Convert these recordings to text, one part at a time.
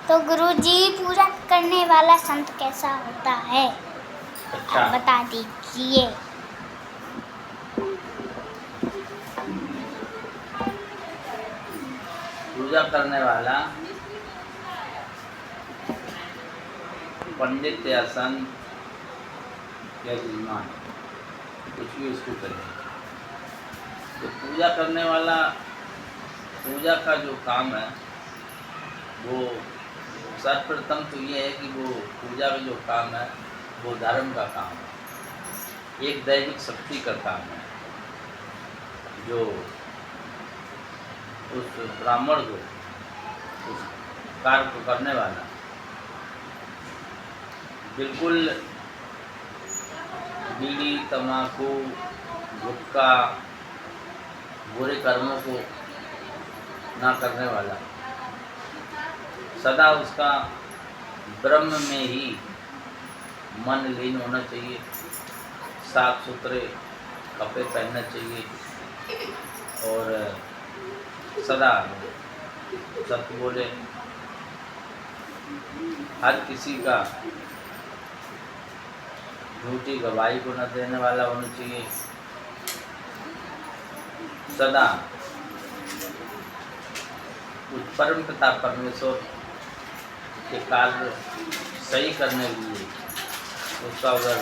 तो गुरुजी पूजा करने वाला संत कैसा होता है? अच्छा, आप बता दीजिए। पूजा करने वाला पंडित या संत या विद्वान कुछ भी उसको करें, तो पूजा करने वाला पूजा का जो काम है वो सर्वप्रथम तो ये है कि वो पूजा का जो काम है वो धर्म का काम है, एक दैविक शक्ति का काम है जो उस ब्राह्मण को, उस कार्य को करने वाला बिल्कुल बीड़ी, तम्बाकू, गुटखा, बुरे कर्मों को ना करने वाला, सदा उसका ब्रह्म में ही मन लीन होना चाहिए, साफ सुथरे कपड़े पहनना चाहिए और सदा सत्य बोले, हर किसी का झूठी गवाही को न देने वाला होना चाहिए, सदा उस परम पिता परमेश्वर के कार्य सही करने के लिए उसका अगर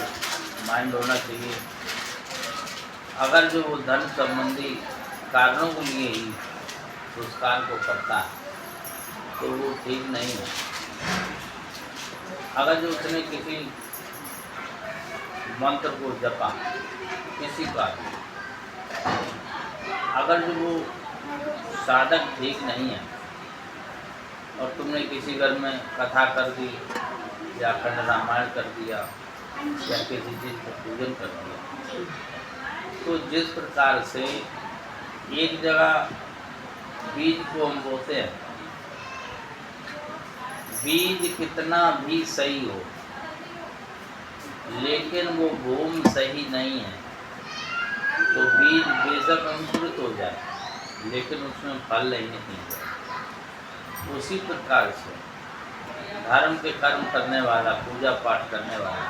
माइंड होना चाहिए। अगर जो वो धन संबंधी कारणों के लिए ही उस कार्य को करता है तो वो ठीक नहीं है। अगर जो उसने किसी मंत्र को जपा किसी का, अगर जो वो साधक ठीक नहीं है और तुमने किसी घर में कथा कर दी या खंड रामायण कर दिया या किसी चीज़ को पूजन कर दिया, तो जिस प्रकार से एक जगह बीज को हम बोते हैं, बीज कितना भी सही हो लेकिन वो भूमि सही नहीं है तो बीज बेशक अंकुरित हो जाए लेकिन उसमें फल नहीं निकलेगा। उसी प्रकार से धर्म के कर्म करने वाला, पूजा पाठ करने वाला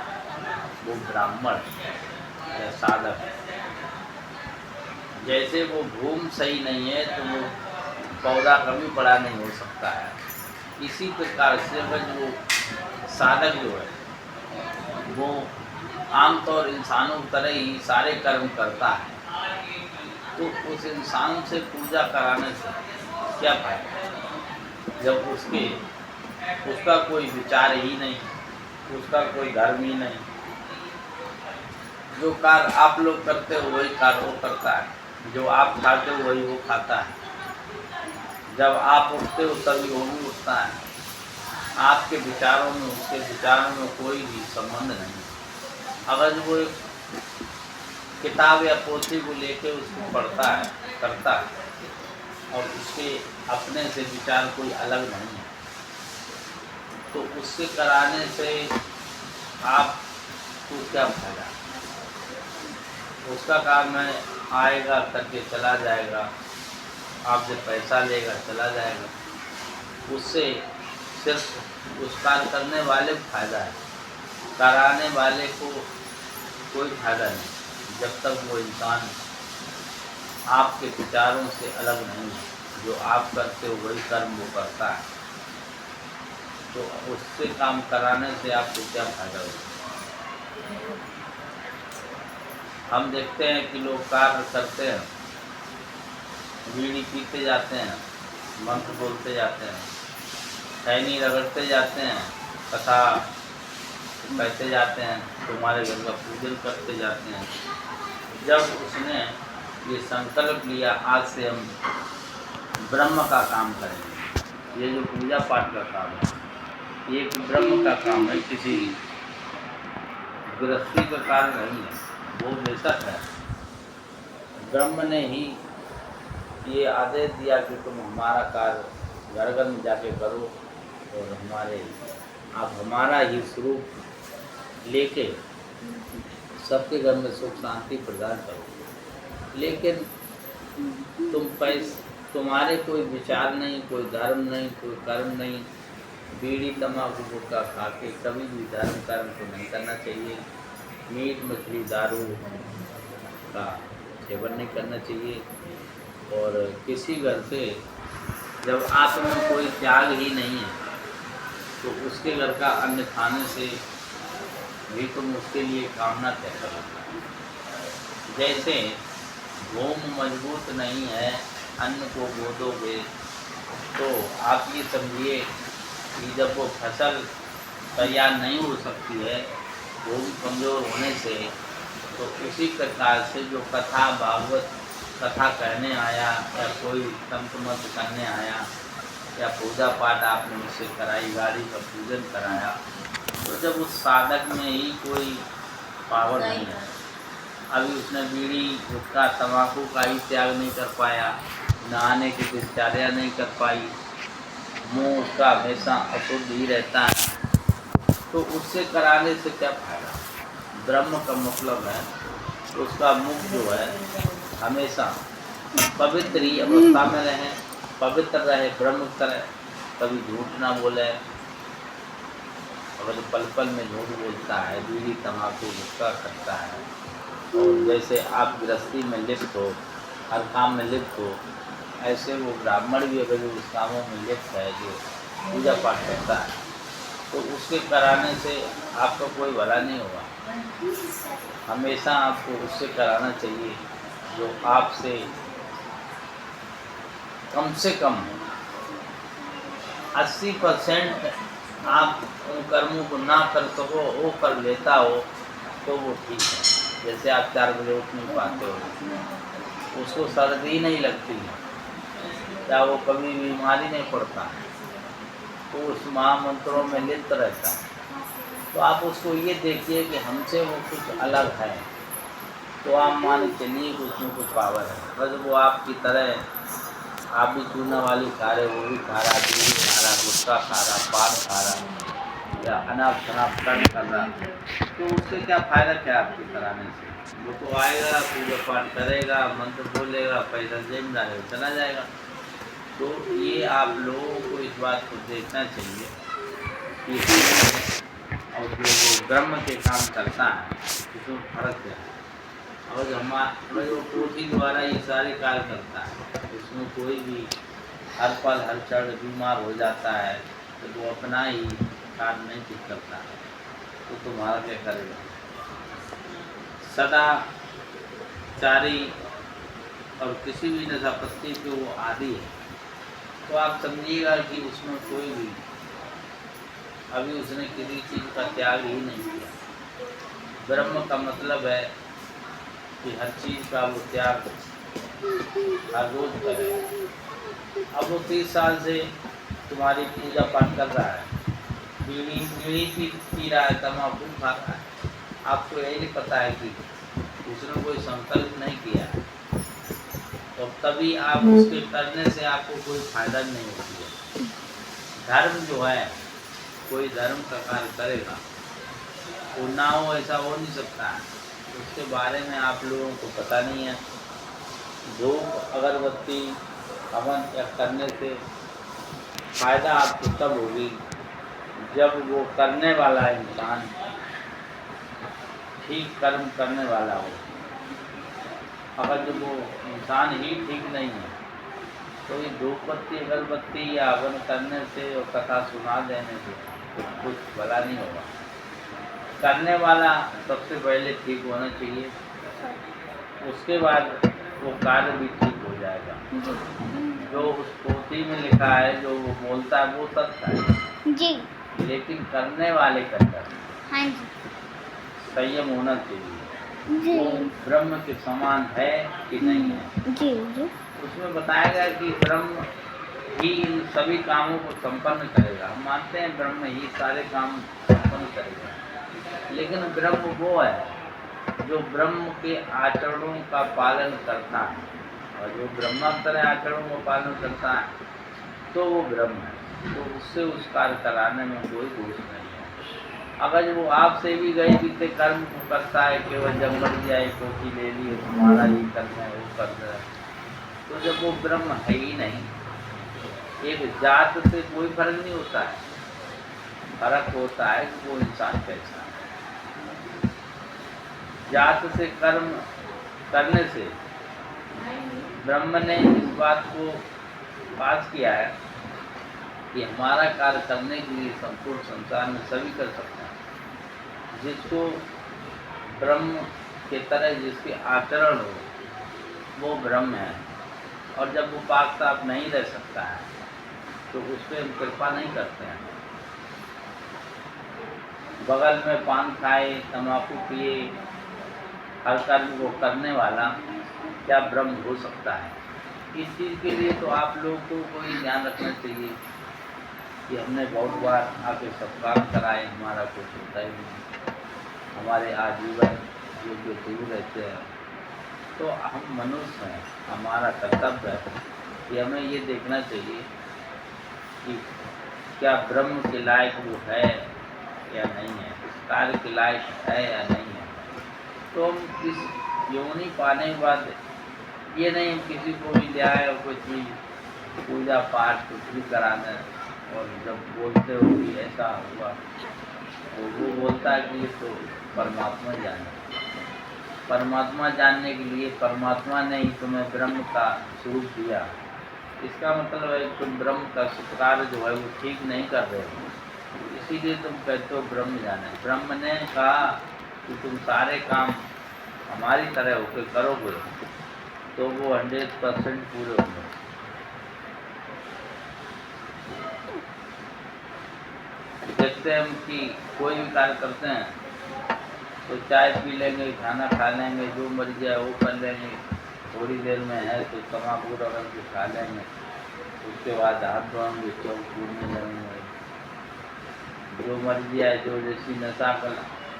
वो ब्राह्मण या साधक, जैसे वो भूमि सही नहीं है तो वो पौधा कभी बड़ा नहीं हो सकता है, इसी प्रकार से वो साधक जो है वो आमतौर इंसानों की तरह ही सारे कर्म करता है, तो उस इंसान से पूजा कराने से क्या फायदा जब उसका कोई विचार ही नहीं, उसका कोई धर्म ही नहीं। जो कार्य आप लोग करते हो वही कार्य वो करता है, जो आप खाते हो वही वो खाता है, जब आप उठते हो तभी वो भी उठता है। आपके विचारों में उसके विचारों में कोई भी संबंध नहीं। अगर वो एक किताब या पोथी को लेके उसको पढ़ता है, करता है और उसके अपने से विचार कोई अलग नहीं है, तो उससे कराने से आपको क्या फायदा? उसका काम है आएगा करके चला जाएगा, आपसे पैसा लेगा चला जाएगा, उससे सिर्फ उस कार्य करने वाले को फायदा है, कराने वाले को कोई फायदा नहीं जब तक वो इंसान आपके विचारों से अलग नहीं है। जो आप करते हो वही कर्म वो करता है, तो उससे काम कराने से आपको क्या फायदा होगा? हम देखते हैं कि लोग कार्य करते हैं, बीड़ी पीते जाते हैं, मंत्र बोलते जाते हैं, खैनी रगड़ते जाते हैं, कथा कहते जाते हैं, तुम्हारे घर का पूजन करते जाते हैं। जब उसने ये संकल्प लिया आज से हम ब्रह्म का काम करेंगे, ये जो पूजा पाठ का काम है ये एक ब्रह्म का काम है, किसी गृहस्थी का कार्य नहीं है। वो बेशक है, ब्रह्म ने ही ये आदेश दिया कि तुम हमारा कार्य घर घर में जाके करो और आप हमारा ही स्वरूप लेके सबके घर में सुख शांति प्रदान करो। लेकिन तुम्हारे कोई विचार नहीं, कोई धर्म नहीं, कोई कर्म नहीं, बीड़ी तम्बाकू गुटखा खा के कभी भी धर्म कर्म को नहीं करना चाहिए। मीट मछली दारू का सेवन नहीं करना चाहिए। और किसी घर से जब आत्मा में कोई त्याग ही नहीं है तो उसके घर का अन्न खाने से भी तुम उसके लिए कामना तय करोगे। जैसे भूम मजबूत नहीं है, अन्न को बोदोगे तो आप ये समझिए कि जब वो फसल तैयार नहीं हो सकती है भूमि कमज़ोर होने से, तो उसी प्रकार से जो कथा भागवत कथा कहने आया या कोई संत मत करने आया या पूजा पाठ आपने मुझसे कराई, गाड़ी का पूजन कराया, तो जब उस साधक में ही कोई पावर नहीं है, अभी उसने बीड़ी गुटखा तम्बाकू का ही त्याग नहीं कर पाया, नहाने की दिनचर्या नहीं कर पाई, मुंह उसका हमेशा अशुद्ध ही रहता है, तो उससे कराने से क्या फायदा। ब्रह्म का मतलब है उसका मुख जो है हमेशा पवित्र ही अवस्था में रहे, पवित्र रहे, ब्रह्म करे, कभी झूठ ना बोले। अगर पल पल में झूठ बोलता है, बीड़ी तम्बाकू गुटखा करता है, और जैसे आप गृहस्थी में लिप्त हो, हर काम में लिप्त हो, ऐसे वो ब्राह्मण भी अगर उस कामों में लिप्त है जो पूजा पाठ करता है, तो उसके कराने से आपका कोई भला नहीं होगा। हमेशा आपको उससे कराना चाहिए जो आपसे कम 80% आप उन कर्मों को ना कर सको, वो कर लेता हो तो वो ठीक है। जैसे आप 4 बजे उठ नहीं पाते हो, उसको सर्दी नहीं लगती है या वो कभी बीमारी नहीं पड़ता है, तो उस महामंत्रों में लिप्त रहता है, तो आप उसको ये देखिए कि हमसे वो कुछ अलग है, तो आप मान चलिए कि उसमें कुछ पावर है। बस वो आपकी तरह आप भी चूना वाली खा रहे, वो भी खा रहा, बीड़ी खा रहा, गुटखा खा रहा, पान खा रहा या अनाप शनाप कर्म कर रहा, तो उससे क्या फ़ायदा क्या आपके कराने से। वो तो आएगा, पूजा पाठ करेगा, मंत्र बोलेगा, पैसा जेब डालेगा, चला जाएगा। तो ये आप लोगों को इस बात को देखना चाहिए कि और जो ब्रह्म के काम करता है उसमें फर्क क्या है। और हमारा जो पोथी द्वारा ये सारे कार्य करता है, उसमें कोई भी हर पल हर क्षण बीमार हो जाता है तो वो अपना ही कार्य नहीं ठीक करता है, तो तुम्हारा क्या करेगा। सदा चारी और किसी भी नशापत्ति के वो आदि है, तो आप समझिएगा कि उसमें कोई भी अभी उसने किसी चीज़ का त्याग ही नहीं किया। ब्रह्म का मतलब है कि हर चीज़ का वो त्याग हर रोज करे। अब वो 30 साल से तुम्हारी पूजा पाठ कर रहा है, बीड़ी पी रहा है, तम्बाकू खा रहा है, आपको यही नहीं पता है कि उसने कोई संकल्प नहीं किया है, तो तभी आप उसके करने से आपको कोई फायदा नहीं होती है। धर्म जो है, कोई धर्म का कार्य करेगा वो ना हो ऐसा हो नहीं सकता है, उसके बारे में आप लोगों को पता नहीं है। धूप अगरबत्ती हवन या करने से फायदा आपको तब होगी जब वो करने वाला इंसान ठीक कर्म करने वाला हो। अगर जब वो इंसान ही ठीक नहीं है तो ये धूप बत्ती अगरबत्ती या हवन करने से और कथा सुना देने से तो कुछ भला नहीं होगा। करने वाला सबसे पहले ठीक होना चाहिए, उसके बाद वो कार्य भी ठीक हो जाएगा। जो उस पोथी में लिखा है, जो वो बोलता है वो सत्य है जी, लेकिन करने वाले का अंदर हाँ जी, संयम होना चाहिए। जी, वो ब्रह्म के समान है कि नहीं है। जी, जी, उसमें बताया गया कि ब्रह्म ही इन सभी कामों को संपन्न करेगा। हम मानते हैं ब्रह्म ही सारे काम संपन्न करेगा, लेकिन ब्रह्म वो है जो ब्रह्म के आचरणों का पालन करता है, और जो ब्रह्मांतर आचरणों का पालन करता है तो वो ब्रह्म है, तो उससे उस कार्य कराने में कोई दोष नहीं है। अगर वो आपसे भी गए बीते कर्म को करता है, केवल जंगल जाए कोठी ले ली तुम्हारा ही करना है वो करना है, तो जब वो ब्रह्म है ही नहीं, एक जात से कोई फर्क नहीं होता है। फर्क होता है कि वो इंसान कैसा है। जात से कर्म करने से ब्रह्म ने इस बात को पास किया है कि हमारा कार्य करने के लिए संपूर्ण संसार में सभी कर सकते हैं। जिसको ब्रह्म के तरह जिसके आचरण हो वो ब्रह्म है, और जब वो पाक साफ नहीं रह सकता है तो उस पर हम कृपा नहीं करते हैं। बगल में पान खाए, तम्बाकू पिए, हर कर्म को करने वाला क्या ब्रह्म हो सकता है? इस चीज़ के लिए तो आप लोगों को कोई ध्यान रखना चाहिए कि हमने बहुत बार आके सब काम कराए, हमारा कुछ होता ही नहीं, हमारे आजीवन जो दूर रहते हैं। तो हम मनुष्य हैं, हमारा कर्तव्य है कि हमें ये देखना चाहिए कि क्या ब्रह्म के लायक वो है या नहीं है, इस कार्य के लायक है या नहीं है। तो हम इस योनि पाने के बाद ये नहीं हम किसी को भी ले आए और कोई चीज़ पूजा पाठ कुछ भी कराना, और जब बोलते हो कि ऐसा हुआ तो वो बोलता है कि ये तो परमात्मा जाने। परमात्मा जानने के लिए परमात्मा ने ही तुम्हें ब्रह्म का स्वरूप दिया। इसका मतलब है तुम ब्रह्म का कार्य जो है वो ठीक नहीं कर रहे हो, इसीलिए तुम कहते हो ब्रह्म जाने। ब्रह्म ने कहा कि तुम सारे काम हमारी तरह होकर करोगे तो वो 100% पूरे होंगे। देखते हैं हम कि कोई भी कार्य करते हैं तो चाय पी लेंगे, खाना खा लेंगे, जो मर्जी है वो कर लेंगे, थोड़ी देर में है तो तम्बाकू रगड़ के खा लेंगे, उसके बाद हाथ धोएंगे, चौक कूदने लगेंगे, जो मर्जी है, जो जैसी नशा कर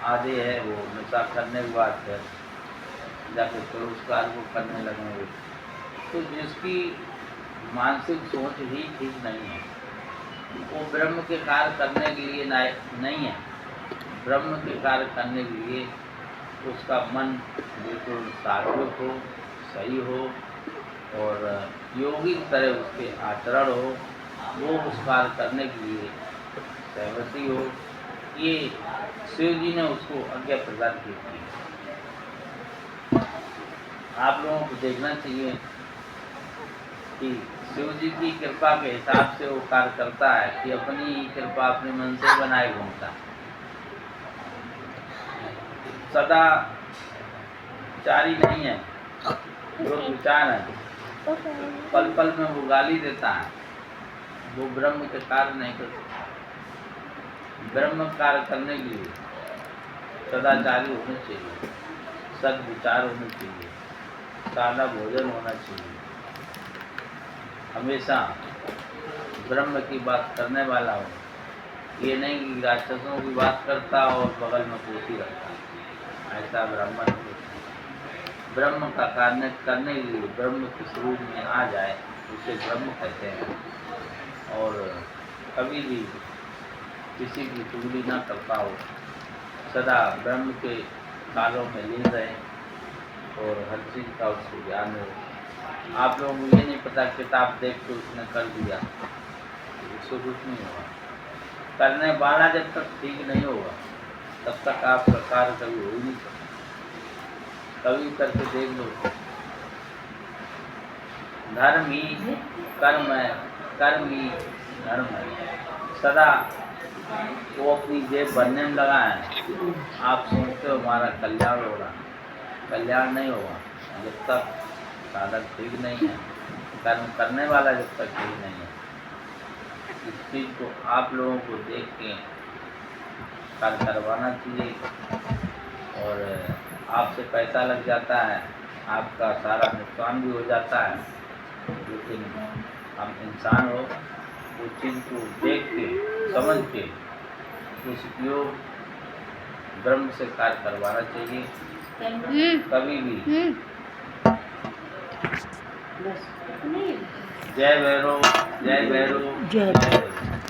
आदि है वो नशा करने के बाद फिर जाके पुरस्कार को करने लगेंगे। तो जिसकी मानसिक सोच ही ठीक नहीं है वो ब्रह्म के कार्य करने के लिए नहीं है। ब्रह्म के कार्य करने के लिए उसका मन बिल्कुल सात्विक हो, सही हो, और योगी की तरह उसके आचरण हो, वो उस कार्य करने के लिए सहमति हो। ये शिव जी ने उसको आज्ञा प्रदान की थी। आप लोगों को देखना चाहिए कि शिव जी की कृपा के हिसाब से वो कार्य करता है कि अपनी कृपा अपने मन से बनाए घूमता है। सदा चारी नहीं है, जो विचार है, पल पल में वो गाली देता है, वो ब्रह्म के कार्य नहीं कर सकता। ब्रह्म कार्य करने के लिए सदाचारी होने चाहिए, सद्विचार होने चाहिए, सादा भोजन होना चाहिए, हमेशा ब्रह्म की बात करने वाला हो। ये नहीं कि राक्षसों की बात करता और बगल में कुर्सी रखता, ऐसा ब्राह्मण हो। ब्रह्म का कार्य करने के लिए ब्रह्म के स्वरूप में आ जाए उसे ब्रह्म कहते हैं, और कभी भी किसी की चुगली ना करता हो, सदा ब्रह्म के कालों में लीन रहे और हर चीज़ का उसको ज्ञान हो। आप लोगों को ये नहीं पता किताब देख के उसने कर दिया, उसको कुछ नहीं होगा। करने वाला जब तक ठीक नहीं होगा तब तक आपका कार्य कभी हो ही नहीं सकता। कभी करके देख लो, धर्म ही कर्म है, कर्म ही धर्म है। सदा वो अपनी जेब भरने में लगा है। आप सोचते हो हमारा कल्याण हो रहा, कल्याण नहीं होगा जब तक साधक ठीक नहीं है, कर्म करने वाला जब तक ठीक नहीं है। इस चीज़ को आप लोगों को देख के कार्य करवाना चाहिए, और आपसे पैसा लग जाता है, आपका सारा नुकसान भी हो जाता है, लेकिन हम इंसान हो, उस चीज़ को देख के समझ के उस उपयोग ब्रह्म से कार्य करवाना चाहिए कभी भी। जय भैरव, जय भैरव, जय भैरव।